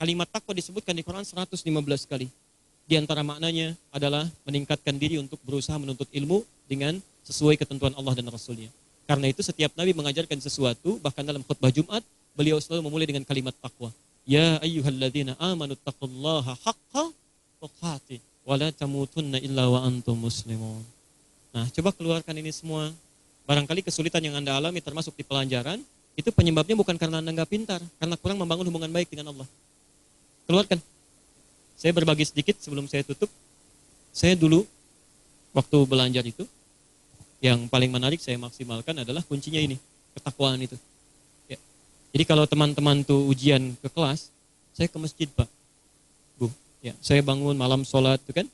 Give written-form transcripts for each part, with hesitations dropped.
Kalimat takwa disebutkan di Quran 115 kali. Di antara maknanya adalah meningkatkan diri untuk berusaha menuntut ilmu dengan sesuai ketentuan Allah dan Rasulnya. Karena itu setiap Nabi mengajarkan sesuatu, bahkan dalam khutbah Jumat, beliau selalu memulai dengan kalimat takwa. Ya ayyuhalladzina amanu taqullaha haqqa tuqatih wa la tamutunna illa wa antum muslimun. Nah, coba keluarkan ini semua. Barangkali kesulitan yang Anda alami termasuk di pelajaran, itu penyebabnya bukan karena Anda nggak pintar, karena kurang membangun hubungan baik dengan Allah. Keluarkan. Saya berbagi sedikit sebelum saya tutup. Saya dulu waktu belajar itu, yang paling menarik saya maksimalkan adalah kuncinya ini, ketakwaan itu. Ya. Jadi kalau teman-teman tuh ujian ke kelas, saya ke masjid Pak, Bu. Ya, saya bangun malam sholat tuh kan,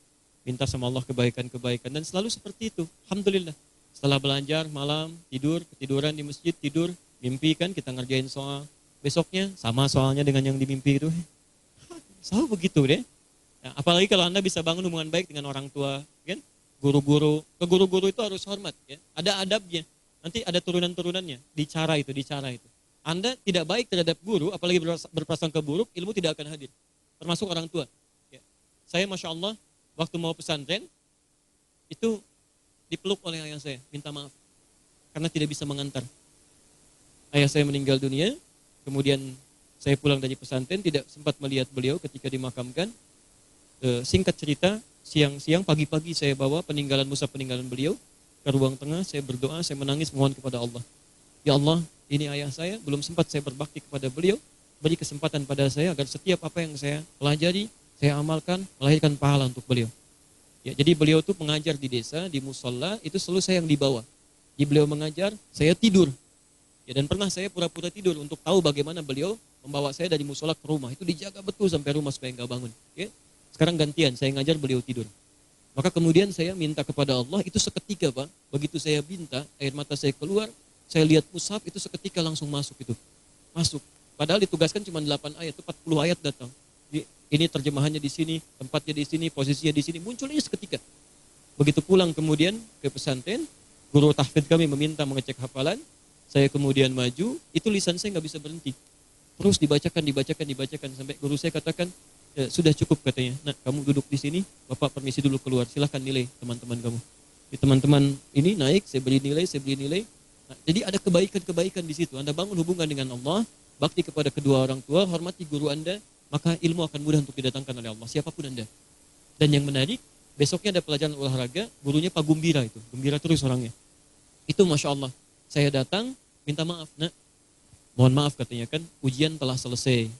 minta sama Allah kebaikan-kebaikan dan selalu seperti itu. Alhamdulillah. Setelah belajar malam tidur, ketiduran di masjid tidur, mimpi kan kita ngerjain soal. Besoknya sama soalnya dengan yang dimimpi itu. Selalu begitu deh. Ya, apalagi kalau Anda bisa bangun hubungan baik dengan orang tua, kan? Guru-guru, ke guru-guru itu harus hormat, ya. Ada adabnya. Nanti ada turunan-turunannya di cara itu. Anda tidak baik terhadap guru, apalagi berprasangka buruk, ilmu tidak akan hadir. Termasuk orang tua. Ya. Saya Masya Allah, waktu mau pesantren, itu dipeluk oleh ayah saya, minta maaf. Karena tidak bisa mengantar. Ayah saya meninggal dunia, kemudian saya pulang dari pesantren, tidak sempat melihat beliau ketika dimakamkan. Singkat cerita, siang-siang pagi-pagi saya bawa mushaf peninggalan beliau ke ruang tengah, saya berdoa, saya menangis mohon kepada Allah. Ya Allah, ini ayah saya, belum sempat saya berbakti kepada beliau, beri kesempatan pada saya agar setiap apa yang saya pelajari, saya amalkan, melahirkan pahala untuk beliau. Ya, jadi beliau tuh mengajar di desa, di musola, itu selalu saya yang dibawa. Jadi beliau mengajar, saya tidur. Ya, dan pernah saya pura-pura tidur untuk tahu bagaimana beliau membawa saya dari musola ke rumah. Itu dijaga betul sampai rumah supaya nggak bangun. Ya. Sekarang gantian, saya ngajar beliau tidur. Maka kemudian saya minta kepada Allah, itu seketika Pak, begitu saya minta, air mata saya keluar, saya lihat mushaf, itu seketika langsung masuk itu. Masuk. Padahal ditugaskan cuma 8 ayat, itu 40 ayat datang. Ini terjemahannya di sini, tempatnya di sini, posisinya di sini, munculnya seketika. Begitu pulang kemudian ke pesantren, guru tahfidz kami meminta mengecek hafalan, saya kemudian maju, itu lisan saya nggak bisa berhenti. Terus dibacakan, sampai guru saya katakan, ya, sudah cukup katanya. Nah, kamu duduk di sini, Bapak permisi dulu keluar. Silahkan nilai teman-teman kamu. Di teman-teman ini naik, saya beri nilai. Nah, jadi ada kebaikan-kebaikan di situ. Anda bangun hubungan dengan Allah, bakti kepada kedua orang tua, hormati guru Anda, maka ilmu akan mudah untuk didatangkan oleh Allah, siapapun Anda. Dan yang menarik, besoknya ada pelajaran olahraga, gurunya Pak Gumbira itu. Gembira terus orangnya. Itu Masya Allah. Saya datang, minta maaf. Nah, mohon maaf katanya kan, ujian telah selesai.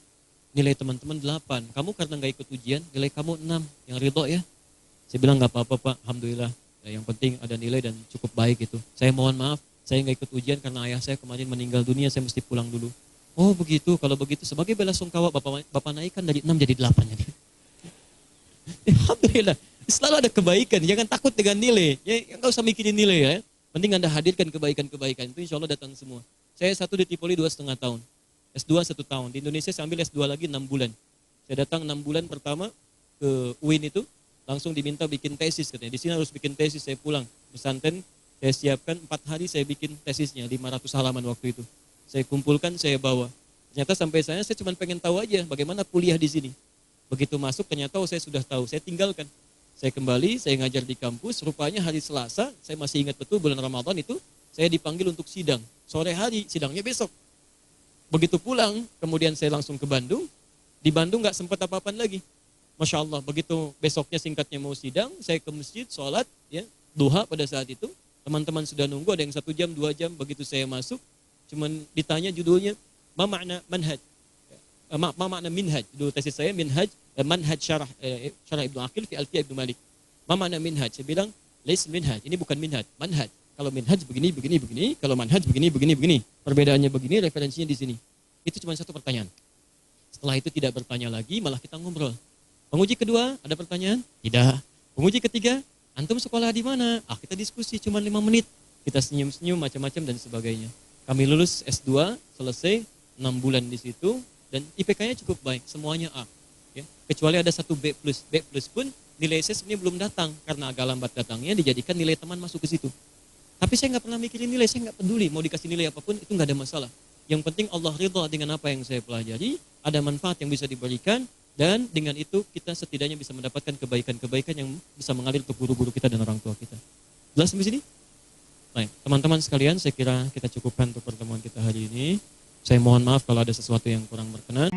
Nilai teman-teman 8. Kamu karena nggak ikut ujian, nilai kamu 6. Yang ridho ya. Saya bilang nggak apa-apa Pak, Alhamdulillah. Ya, yang penting ada nilai dan cukup baik itu. Saya mohon maaf, saya nggak ikut ujian karena ayah saya kemarin meninggal dunia, saya mesti pulang dulu. Oh begitu, kalau begitu sebagai bela sungkawa Bapak naikkan dari 6 jadi 8. Alhamdulillah. Selalu ada kebaikan, jangan takut dengan nilai. Ya, nggak usah mikirin nilai ya. Penting Anda hadirkan kebaikan-kebaikan, itu insya Allah datang semua. Saya satu di Tripoli 2,5 tahun. S2 1 tahun. Di Indonesia saya ambil S2 lagi 6 bulan. Saya datang 6 bulan pertama ke UIN itu, langsung diminta bikin tesis katanya. Di sini harus bikin tesis, saya pulang. Pesantren, saya siapkan 4 hari saya bikin tesisnya, 500 halaman waktu itu. Saya kumpulkan, saya bawa. Ternyata sampai saya cuma pengen tahu aja bagaimana kuliah di sini. Begitu masuk ternyata saya sudah tahu, saya tinggalkan. Saya kembali, saya ngajar di kampus, rupanya hari Selasa, saya masih ingat betul bulan Ramadan itu, saya dipanggil untuk sidang. Sore hari, sidangnya besok. Begitu pulang, kemudian saya langsung ke Bandung. Di Bandung nggak sempat apa-apaan lagi. Masya Allah, begitu besoknya singkatnya mau sidang, saya ke masjid, sholat, ya, duha pada saat itu. Teman-teman sudah nunggu, ada yang 1 jam, 2 jam, begitu saya masuk, cuman ditanya judulnya, ma makna manhaj? Ma makna minhaj? Judul tesis saya, minhaj, manhaj syarah Ibnu Aqil fi Alfiyah Ibnu Malik. Ma makna minhaj? Saya bilang, lais minhaj, ini bukan minhaj, manhaj. Kalau minhaj begini, kalau manhaj begini. Perbedaannya begini, referensinya di sini. Itu cuma satu pertanyaan. Setelah itu tidak bertanya lagi, malah kita ngobrol. Penguji kedua, ada pertanyaan? Tidak. Penguji ketiga, antum sekolah di mana? Kita diskusi cuma 5 menit. Kita senyum-senyum, macam-macam dan sebagainya. Kami lulus S2, selesai, 6 bulan di situ, dan IPK-nya cukup baik, semuanya A. Ya. Kecuali ada 1 B+. B+ pun nilai saya sebenarnya belum datang, karena agak lambat datangnya, dijadikan nilai teman masuk ke situ. Tapi saya nggak pernah mikirin nilai, saya nggak peduli, mau dikasih nilai apapun, itu nggak ada masalah. Yang penting Allah ridha dengan apa yang saya pelajari, ada manfaat yang bisa diberikan, dan dengan itu kita setidaknya bisa mendapatkan kebaikan-kebaikan yang bisa mengalir ke guru-guru kita dan orang tua kita. Jelas sampai sini? Baik, teman-teman sekalian, saya kira kita cukupkan untuk pertemuan kita hari ini. Saya mohon maaf kalau ada sesuatu yang kurang berkenan.